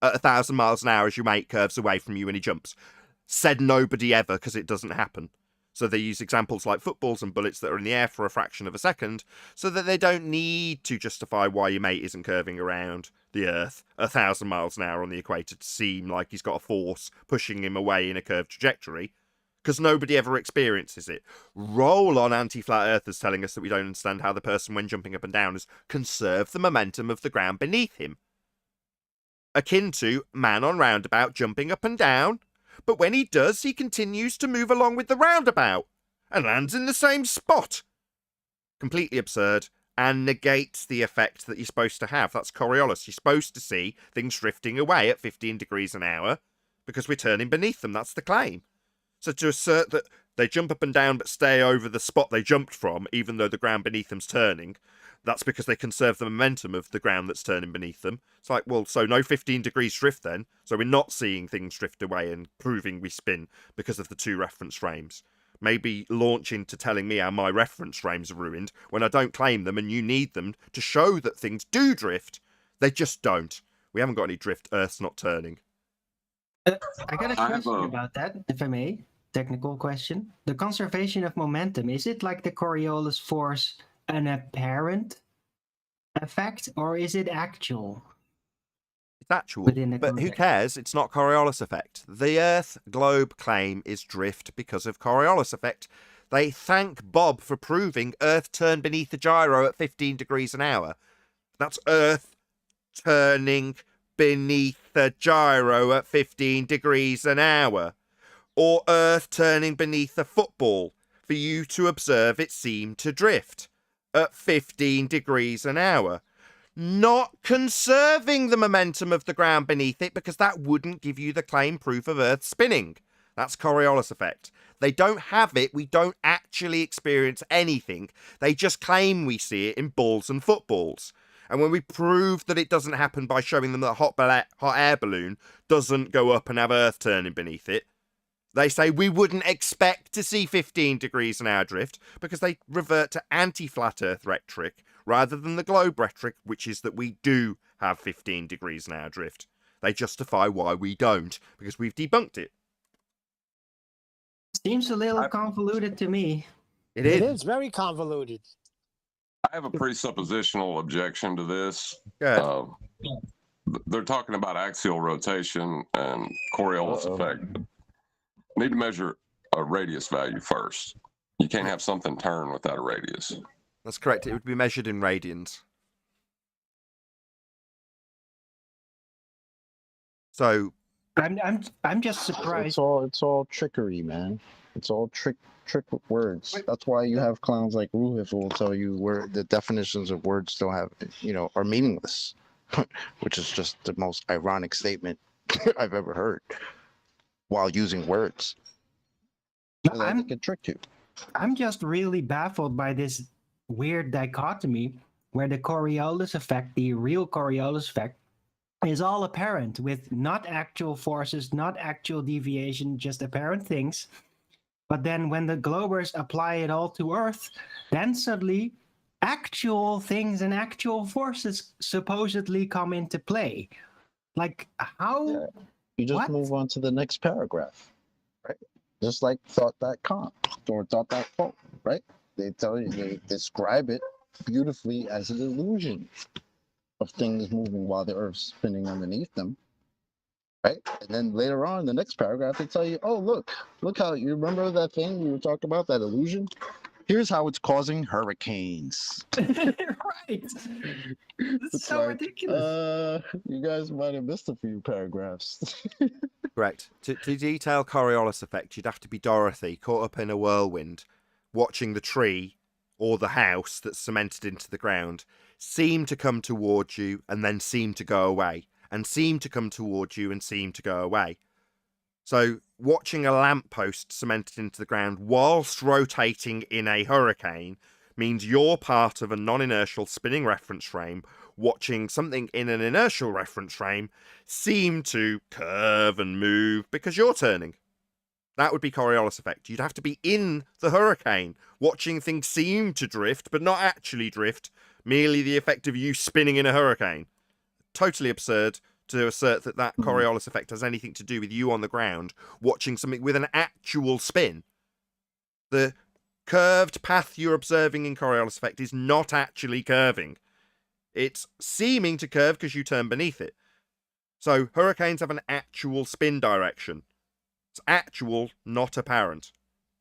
At 1,000 miles an hour as your mate curves away from you when he jumps. Said nobody ever, because it doesn't happen. So they use examples like footballs and bullets that are in the air for a fraction of a second, so that they don't need to justify why your mate isn't curving around the Earth 1,000 miles an hour on the equator to seem like he's got a force pushing him away in a curved trajectory, because nobody ever experiences it. Roll on anti-flat earthers telling us that we don't understand how the person, when jumping up and down, has conserved the momentum of the ground beneath him. Akin to man on roundabout jumping up and down, but when he does, he continues to move along with the roundabout and lands in the same spot. Completely absurd, and negates the effect that you're supposed to have. That's Coriolis. You're supposed to see things drifting away at 15 degrees an hour because we're turning beneath them. That's the claim. So to assert that they jump up and down but stay over the spot they jumped from, even though the ground beneath them's turning, that's because they conserve the momentum of the ground that's turning beneath them. It's like, well, so no 15 degrees drift then. So we're not seeing things drift away and proving we spin because of the two reference frames. Maybe launch into telling me how my reference frames are ruined when I don't claim them and you need them to show that things do drift. They just don't. We haven't got any drift. Earth's not turning. I got a question about that, if I may. Technical question. The conservation of momentum, is it like the Coriolis force an apparent effect, or is it actual? It's actual, but who cares? It's not Coriolis effect. The Earth globe claim is drift because of Coriolis effect. They thank Bob for proving Earth turned beneath the gyro at 15 degrees an hour. That's Earth turning beneath the gyro at 15 degrees an hour. Or Earth turning beneath a football for you to observe it seem to drift at 15 degrees an hour. Not conserving the momentum of the ground beneath it, because that wouldn't give you the claim proof of Earth spinning. That's Coriolis effect. They don't have it. We don't actually experience anything. They just claim we see it in balls and footballs. And when we prove that it doesn't happen by showing them that a hot air balloon doesn't go up and have Earth turning beneath it, they say we wouldn't expect to see 15 degrees an hour drift because they revert to anti-flat Earth rhetoric rather than the globe rhetoric, which is that we do have 15 degrees an hour drift. They justify why we don't because we've debunked it. Seems a little convoluted to me. It is very convoluted. I have a presuppositional objection to this. Good. They're talking about axial rotation and Coriolis effect. Need to measure a radius value first. You can't have something turn without a radius. That's correct. It would be measured in radians. So I'm just surprised. It's all trickery, man. It's all trick with words. That's why you have clowns like Ruhif who will tell you where the definitions of words still have, are meaningless, which is just the most ironic statement I've ever heard while using words. So they can trick you. I'm just really baffled by this weird dichotomy where the Coriolis effect, the real Coriolis effect, is all apparent with not actual forces, not actual deviation, just apparent things. But then when the globers apply it all to Earth, then suddenly actual things and actual forces supposedly come into play. Like how? Yeah. You just What? move on to the next paragraph, right? Just like thought.com or thought.com, right? They tell you, they describe it beautifully as an illusion of things moving while the Earth's spinning underneath them, right? And then later on, the next paragraph, they tell you, oh, look how, you remember that thing we were talking about, that illusion? Here's how it's causing hurricanes. Right. It's It's so like, ridiculous. you guys might have missed a few paragraphs. Correct. To detail Coriolis effect, you'd have to be Dorothy, caught up in a whirlwind, watching the tree or the house that's cemented into the ground seem to come towards you and then seem to go away, and seem to come towards you and seem to go away. So watching a lamppost cemented into the ground whilst rotating in a hurricane means you're part of a non-inertial spinning reference frame, watching something in an inertial reference frame seem to curve and move because you're turning. That would be Coriolis effect. You'd have to be in the hurricane, watching things seem to drift, but not actually drift, merely the effect of you spinning in a hurricane. Totally absurd to assert that that Coriolis effect has anything to do with you on the ground, watching something with an actual spin. The curved path you're observing in Coriolis effect is not actually curving. It's seeming to curve because you turn beneath it. So hurricanes have an actual spin direction. It's actual, not apparent.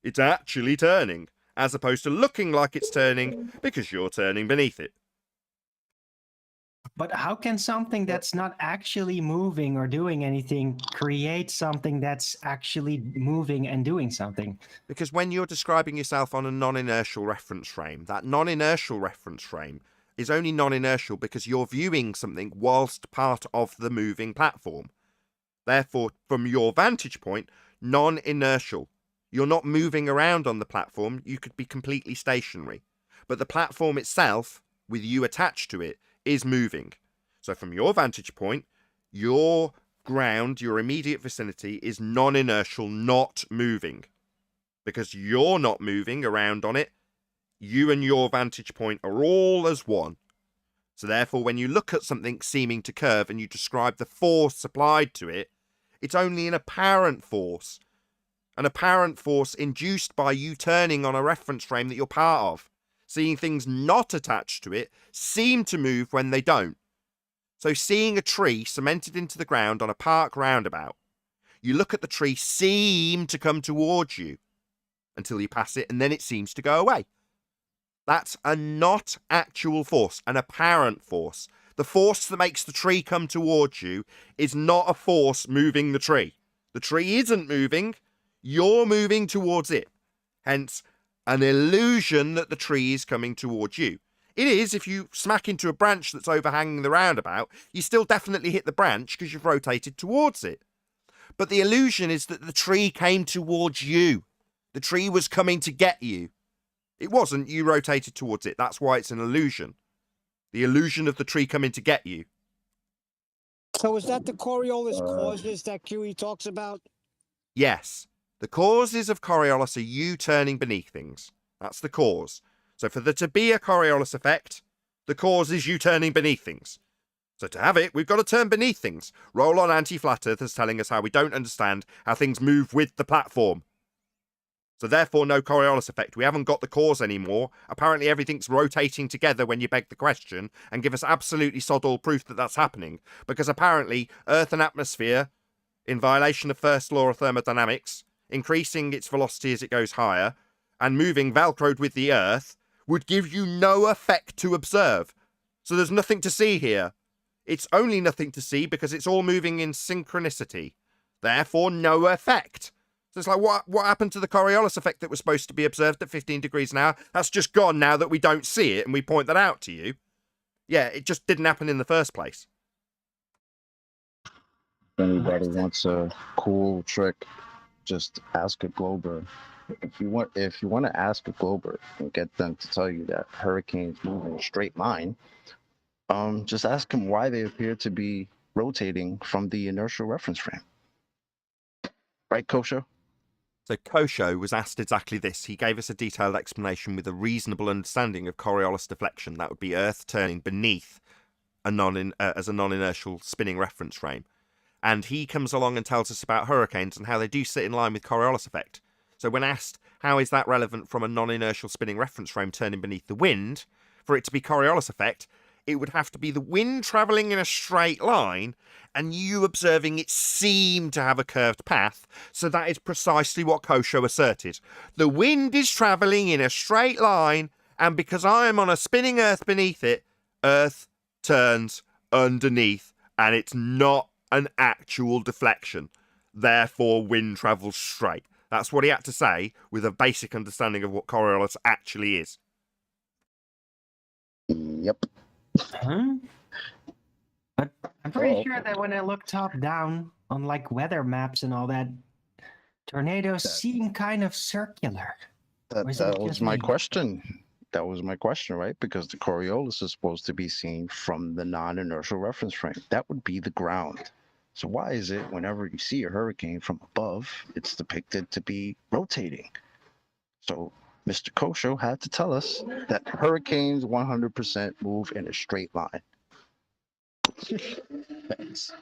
It's actually turning, as opposed to looking like it's turning because you're turning beneath it. But how can something that's not actually moving or doing anything create something that's actually moving and doing something? Because when you're describing yourself on a non-inertial reference frame, that non-inertial reference frame is only non-inertial because you're viewing something whilst part of the moving platform. Therefore, from your vantage point, non-inertial. You're not moving around on the platform, you could be completely stationary. But the platform itself, with you attached to it, is moving. So from your vantage point, your ground, your immediate vicinity, is non-inertial, not moving. Because you're not moving around on it, you and your vantage point are all as one. So therefore, when you look at something seeming to curve and you describe the force applied to it, it's only an apparent force. An apparent force induced by you turning on a reference frame that you're part of. Seeing things not attached to it seem to move when they don't. So seeing a tree cemented into the ground on a park roundabout, you look at the tree seem to come towards you until you pass it, and then it seems to go away. That's a not actual force, an apparent force. The force that makes the tree come towards you is not a force moving the tree. The tree isn't moving, you're moving towards it. Hence, an illusion that the tree is coming towards you. It is if you smack into a branch that's overhanging the roundabout, you still definitely hit the branch because you've rotated towards it. But the illusion is that the tree came towards you. The tree was coming to get you. It wasn't, you rotated towards it. That's why it's an illusion. The illusion of the tree coming to get you. So is that the Coriolis causes that QE talks about? Yes. The causes of Coriolis are you turning beneath things. That's the cause. So for there to be a Coriolis effect, the cause is you turning beneath things. So to have it, we've got to turn beneath things. Roll on anti-flat earthers telling us how we don't understand how things move with the platform. So therefore, no Coriolis effect. We haven't got the cause anymore. Apparently everything's rotating together when you beg the question and give us absolutely sod all proof that that's happening. Because apparently Earth and atmosphere, in violation of first law of thermodynamics, increasing its velocity as it goes higher, and moving velcroed with the Earth, would give you no effect to observe. So there's nothing to see here. It's only nothing to see because it's all moving in synchronicity. Therefore, no effect. So it's like, what happened to the Coriolis effect that was supposed to be observed at 15 degrees an hour? That's just gone now that we don't see it and we point that out to you. Yeah, it just didn't happen in the first place. If anybody wants a cool trick, just ask a glober. If you want to ask a glober and get them to tell you that hurricanes move in a straight line, just ask them why they appear to be rotating from the inertial reference frame. Right, Kosho? So Kosho was asked exactly this. He gave us a detailed explanation with a reasonable understanding of Coriolis deflection. That would be Earth turning beneath as a non-inertial spinning reference frame. And he comes along and tells us about hurricanes and how they do sit in line with Coriolis effect. So when asked, how is that relevant from a non-inertial spinning reference frame turning beneath the wind, for it to be Coriolis effect, it would have to be the wind travelling in a straight line and you observing it seem to have a curved path. So that is precisely what Kosho asserted. The wind is travelling in a straight line, and because I am on a spinning Earth beneath it, Earth turns underneath, and it's not an actual deflection. Therefore, wind travels straight. That's what he had to say with a basic understanding of what Coriolis actually is. Yep. Huh? But I'm pretty sure that when I look top down on like weather maps and all that, tornadoes seem kind of circular. That Or is it was just my me? question. That was my question, right? Because the Coriolis is supposed to be seen from the non-inertial reference frame. That would be the ground. So why is it whenever you see a hurricane from above, it's depicted to be rotating? So Mr. Kosho had to tell us that hurricanes 100% move in a straight line. Thanks.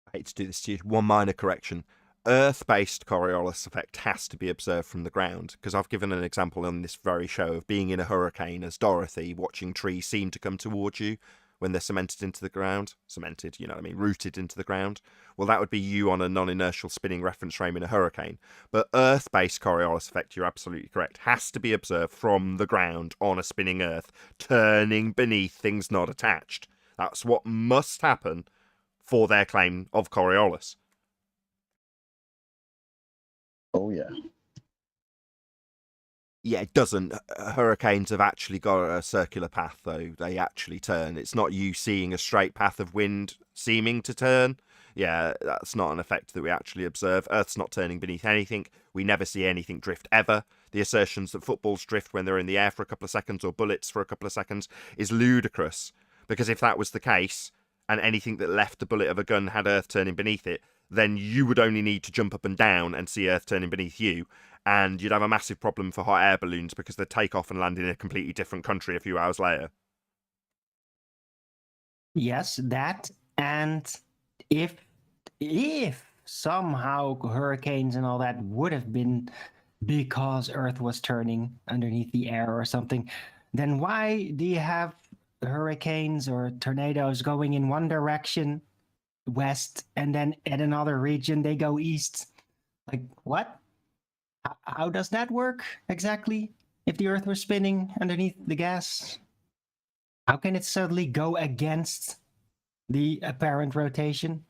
I hate to do this to you. One minor correction. Earth-based Coriolis effect has to be observed from the ground, because I've given an example on this very show of being in a hurricane as Dorothy, watching trees seem to come towards you when they're cemented into the ground. Cemented, you know what I mean, rooted into the ground. Well, that would be you on a non-inertial spinning reference frame in a hurricane. But Earth-based Coriolis effect, you're absolutely correct, has to be observed from the ground on a spinning Earth, turning beneath things not attached. That's what must happen for their claim of Coriolis. Oh, yeah. Yeah, it doesn't. Hurricanes have actually got a circular path, though. They actually turn. It's not you seeing a straight path of wind seeming to turn. Yeah, that's not an effect that we actually observe. Earth's not turning beneath anything. We never see anything drift ever. The assertions that footballs drift when they're in the air for a couple of seconds or bullets for a couple of seconds is ludicrous. Because if that was the case, and anything that left the bullet of a gun had Earth turning beneath it, then you would only need to jump up and down and see Earth turning beneath you, and you'd have a massive problem for hot air balloons because they'd take off and land in a completely different country a few hours later. Yes, that, and if somehow hurricanes and all that would have been because Earth was turning underneath the air or something, then why do you have hurricanes or tornadoes going in one direction, west, and then at another region they go east? Like, what? How does that work exactly? If the Earth were spinning underneath the gas, how can it suddenly go against the apparent rotation?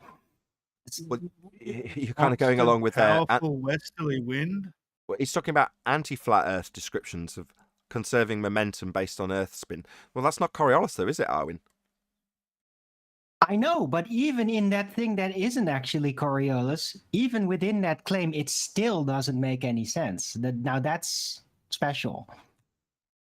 Well, you're kind of going along with powerful westerly wind. Well, he's talking about anti-flat Earth descriptions of conserving momentum based on Earth spin. Well, that's not Coriolis, though, is it, Arwin? I know, but even in that thing that isn't actually Coriolis, even within that claim, it still doesn't make any sense. Now that's special.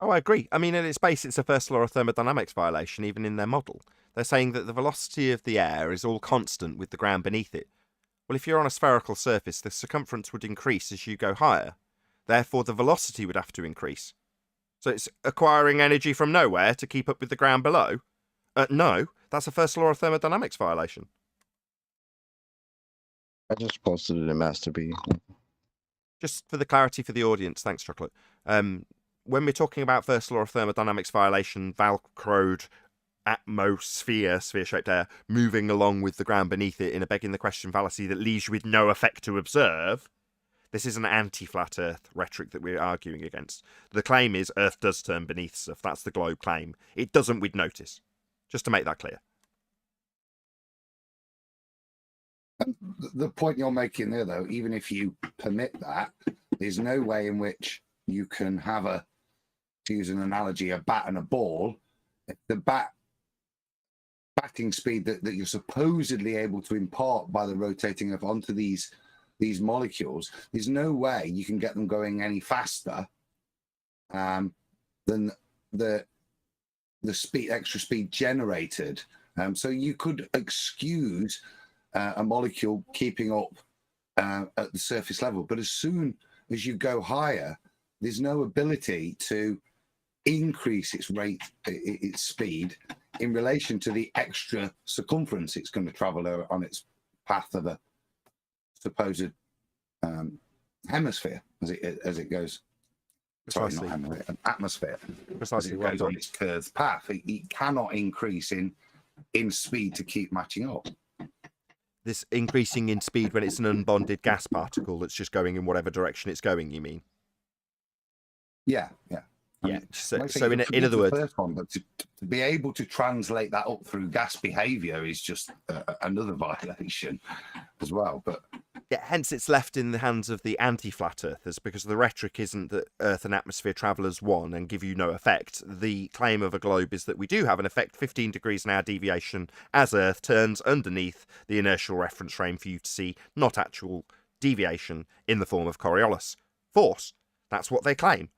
Oh, I agree. I mean, at its base, it's a first law of thermodynamics violation, even in their model. They're saying that the velocity of the air is all constant with the ground beneath it. Well, if you're on a spherical surface, the circumference would increase as you go higher. Therefore, the velocity would have to increase. So it's acquiring energy from nowhere to keep up with the ground below? No, that's a first law of thermodynamics violation. I just posted it in Master B. Just for the clarity for the audience, thanks, Chocolate. When we're talking about first law of thermodynamics violation, Velcroed atmosphere, sphere-shaped air, moving along with the ground beneath it in a begging the question fallacy that leaves you with no effect to observe, this is an anti-flat Earth rhetoric that we're arguing against. The claim is Earth does turn beneath stuff. That's the globe claim. It doesn't with notice. Just to make that clear. The point you're making there, though, even if you permit that, there's no way in which you can have to use an analogy, a bat and a ball. If the batting speed that you're supposedly able to impart by the rotating of onto these molecules, there's no way you can get them going any faster than the extra speed generated So you could excuse a molecule keeping up at the surface level, but as soon as you go higher, there's no ability to increase its rate, its speed, in relation to the extra circumference it's going to travel on its path of a supposed hemisphere as it goes. Sorry, not hemisphere, an atmosphere. Precisely, as it goes on its curved path, it cannot increase in speed to keep matching up. This increasing in speed when it's an unbonded gas particle that's just going in whatever direction it's going, you mean? Yeah. Yeah. So in other words, first one, but to be able to translate that up through gas behavior is just another violation as well. But yeah, hence it's left in the hands of the anti-flat earthers, because the rhetoric isn't that Earth and atmosphere travel as one and give you no effect. The claim of a globe is that we do have an effect, 15 degrees an hour deviation as Earth turns underneath the inertial reference frame for you to see not actual deviation in the form of Coriolis force. That's what they claim.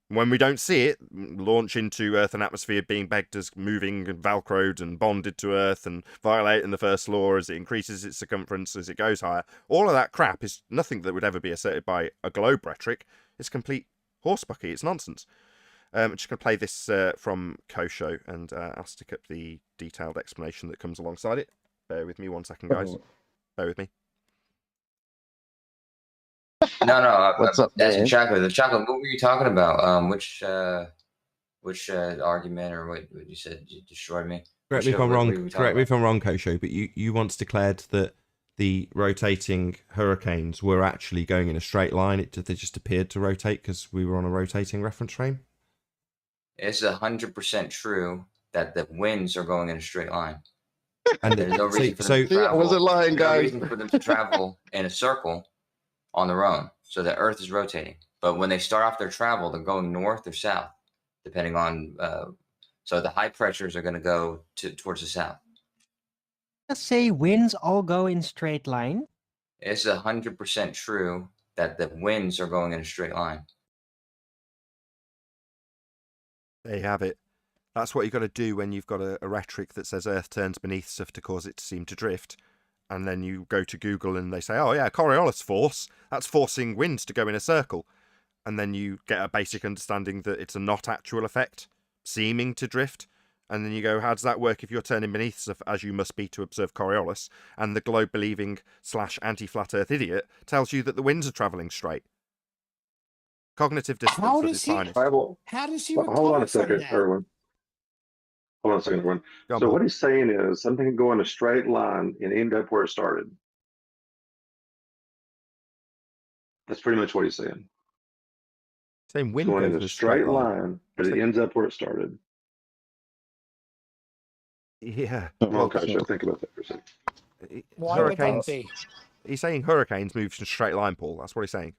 When we don't see it, launch into Earth and atmosphere being pegged as moving and velcroed and bonded to Earth and violating the first law as it increases its circumference as it goes higher. All of that crap is nothing that would ever be asserted by a globe rhetoric. It's complete horsebucky. It's nonsense. I'm just going to play this from Kosho, and I'll stick up the detailed explanation that comes alongside it. Bear with me 1 second, guys. Bear with me. No. What's up, That's man? Chocolate. The Chocolate. What were you talking about? Which argument or what you said you destroyed me? Correct me if I'm wrong. Correct me if I'm wrong, Kosho. But you once declared that the rotating hurricanes were actually going in a straight line. They just appeared to rotate because we were on a rotating reference frame. It's 100% true that the winds are going in a straight line. And there's no reason for them to I travel. wasn't lying, There's no guys. reason for them to travel in a circle on their own. So the Earth is rotating. But when they start off their travel, they're going north or south, depending on. So the high pressures are going to go towards the south. Say winds all go in straight line. It's 100% true that the winds are going in a straight line. There you have it. That's what you've got to do when you've got a rhetoric that says Earth turns beneath stuff to cause it to seem to drift. And then you go to Google and they say, oh yeah, Coriolis force, that's forcing winds to go in a circle. And then you get a basic understanding that it's a not actual effect, seeming to drift. And then you go, how does that work if you're turning beneath stuff, as you must be to observe Coriolis? And the globe-believing / anti-flat Earth idiot tells you that the winds are travelling straight. Cognitive dissonance at its finest. How does he Hold on a recover from second, that? everyone. Hold on a second, everyone. Go on, So Paul. what he's saying is something can go in a straight line and end up where it started. That's pretty much what he's saying. Same It's wind going goes in in a straight line, but It's it like- ends up where it started. Yeah. Okay, so think about that for a second. Why would that Hurricanes. be? He's saying hurricanes move in a straight line, Paul. That's what he's saying.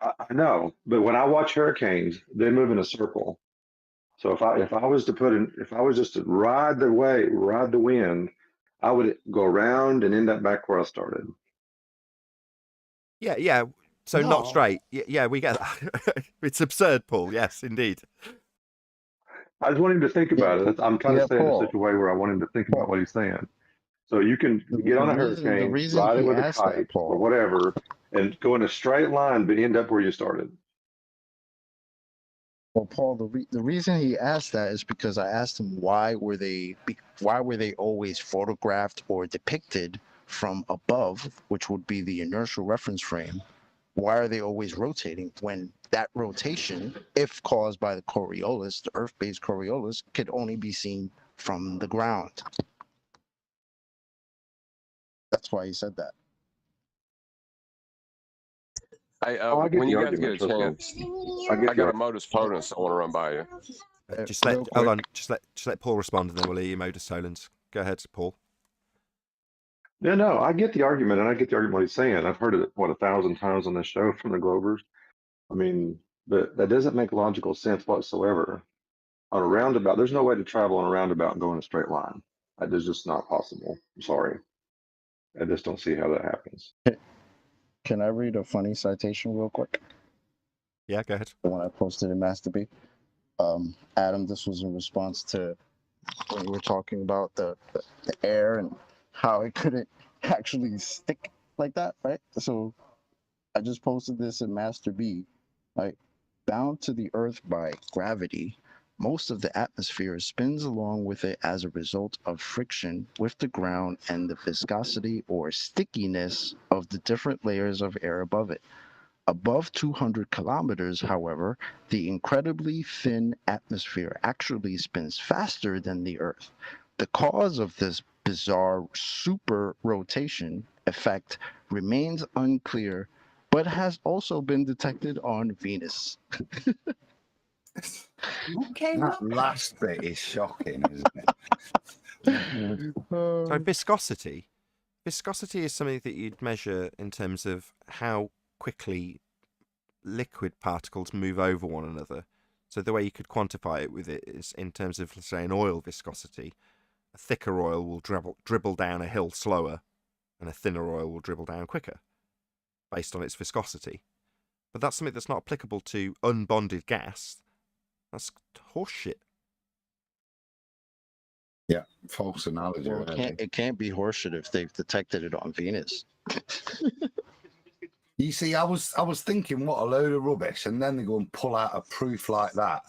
I know, but when I watch hurricanes, they move in a circle. So if I was just to ride the wind, I would go around and end up back where I started. Yeah. So not No. straight. Yeah, we get that. It's absurd, Paul. Yes, indeed. I just want him to think about it. I'm trying to say it in Paul. such a way where I want him to think about what he's saying. So you can get on a hurricane, ride it with a kite or whatever, and go in a straight line, but end up where you started. Well, Paul, the reason he asked that is because I asked him why were they always photographed or depicted from above, which would be the inertial reference frame. Why are they always rotating when that rotation, if caused by the Coriolis, the Earth-based Coriolis, could only be seen from the ground? That's why he said that. Hey, I get when the you guys argument, get a trust me. chance, I get I got the a modus ponens I want to run by you. Just let real hold on. quick. Just let Paul respond, and then we'll hear your modus tollens. Go ahead, Paul. No, I get the argument, and I get the argument what he's saying. I've heard it 1,000 times on this show from the Glovers. I mean, but that doesn't make logical sense whatsoever. On a roundabout, there's no way to travel on a roundabout and go in a straight line. That is just not possible. I'm sorry. I just don't see how that happens. Can I read a funny citation real quick? Yeah, go ahead. The one I posted in Master B. Adam, this was in response to when you were talking about the air and how it couldn't actually stick like that, right? So I just posted this in Master B, like bound to the earth by gravity. Most of the atmosphere spins along with it as a result of friction with the ground and the viscosity or stickiness of the different layers of air above it. Above 200 kilometers, however, the incredibly thin atmosphere actually spins faster than the Earth. The cause of this bizarre super rotation effect remains unclear, but has also been detected on Venus. Okay, That look. last bit is shocking, isn't it? So viscosity. Viscosity is something that you'd measure in terms of how quickly liquid particles move over one another. So the way you could quantify it with it is in terms of, say, an oil viscosity. A thicker oil will dribble down a hill slower, and a thinner oil will dribble down quicker, based on its viscosity. But that's something that's not applicable to unbonded gas. That's horseshit. Yeah, false analogy. Well, it can't be horseshit if they've detected it on Venus. You see, I was thinking, what a load of rubbish, and then they go and pull out a proof like that.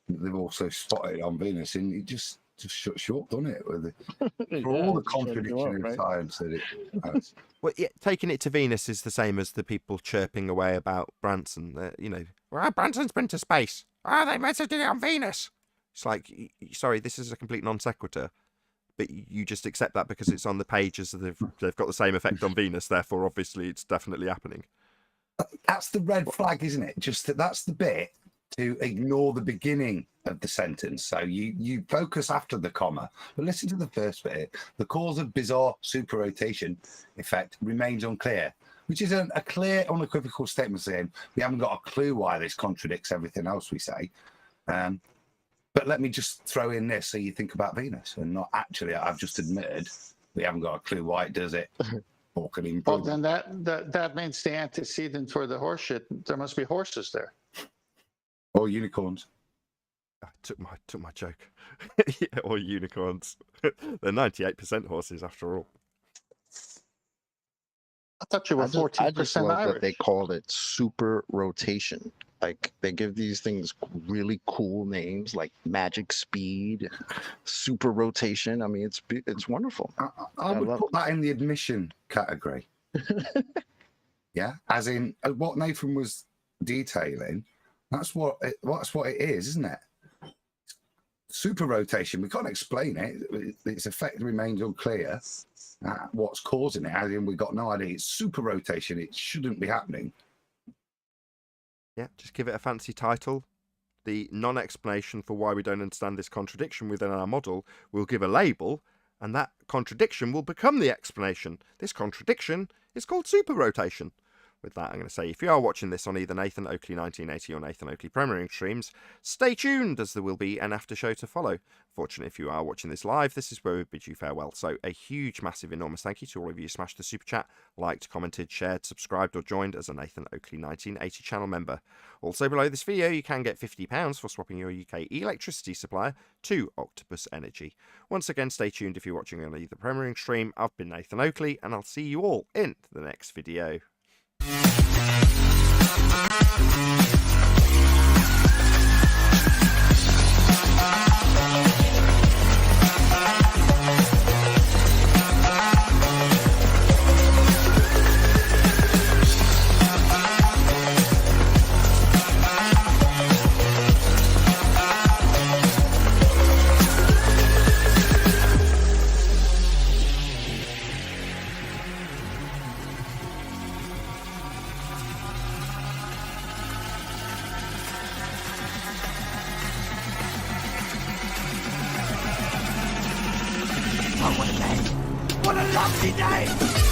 They've also spotted it on Venus, and it just shuts you up, doesn't it? With for all the contradiction of science that it has. Well, yeah, taking it to Venus is the same as the people chirping away about Branson. You know, well, Branson's been to space. Oh, they messaged it on Venus. It's like, sorry, this is a complete non sequitur. But you just accept that because it's on the pages. They've got the same effect on Venus. Therefore, obviously, it's definitely happening. That's the red flag, isn't it? Just that's the bit to ignore the beginning of the sentence. So you focus after the comma, but listen to the first bit. The cause of bizarre superrotation effect remains unclear, which is a clear, unequivocal statement saying we haven't got a clue why this contradicts everything else we say. But let me just throw in this so you think about Venus and not actually, I've just admitted we haven't got a clue why it does it. Or can improve. Well, then that means the antecedent for the horseshit. There must be horses there. Or unicorns. I took my joke. Yeah, or unicorns. They're 98% horses after all. I thought you were 14% I just love Irish. that they called it super rotation. Like they give these things really cool names like magic speed, super rotation. I mean, it's wonderful. I would put that in the admission category. Yeah, as in what Nathan was detailing. That's what it is, isn't it? Super rotation. We can't explain it. Its effect remains unclear. What's causing it? As in, we've got no idea. It's super rotation. It shouldn't be happening. Yeah, just give it a fancy title. The non-explanation for why we don't understand this contradiction within our model will give a label, and that contradiction will become the explanation. This contradiction is called super rotation. With that, I'm going to say, if you are watching this on either Nathan Oakley 1980 or Nathan Oakley Premiering streams, stay tuned, as there will be an after show to follow. Fortunately, if you are watching this live, this is where we bid you farewell. So a huge, massive, enormous thank you to all of you who smashed the super chat, liked, commented, shared, subscribed, or joined as a Nathan Oakley 1980 channel member. Also below this video, you can get £50 for swapping your UK electricity supplier to Octopus Energy. Once again, stay tuned if you're watching on either Premiering stream. I've been Nathan Oakley, and I'll see you all in the next video. What a lovely day!